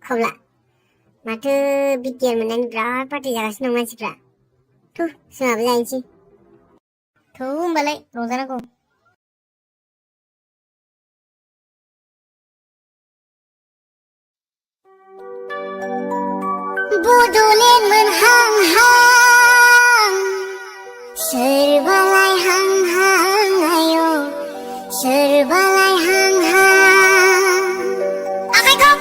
खावला माथो बिटिआर मोननानै बिराद पार्टि जागासिनो दं मानसिफ्रा। थु जोंहाबो जाहैनोसै। थौ होमबालाय रंजानांगौ। बड'लेण्ड मोनहांहां सोरबालाय हांहां आय' सोरबालाय हांहां आखाइखौ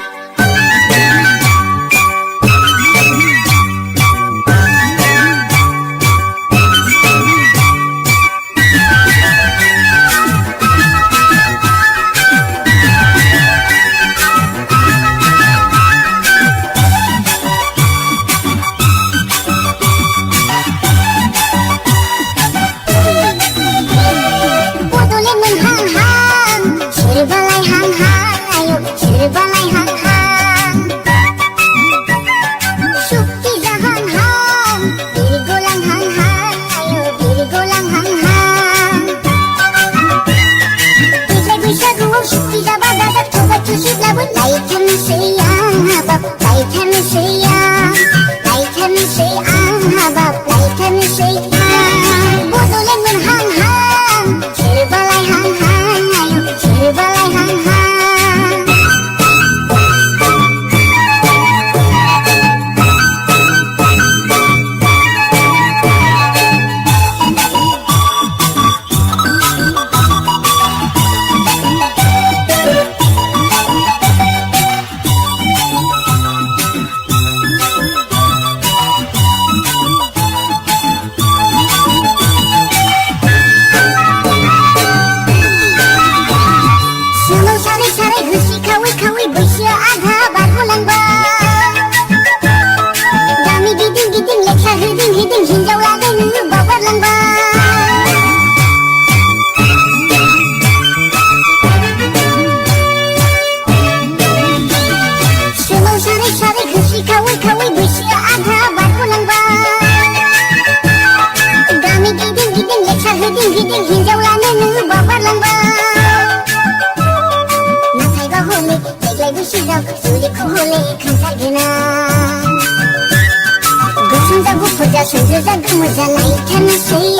Gosun da gupu da sözü da gımıza layık temizsey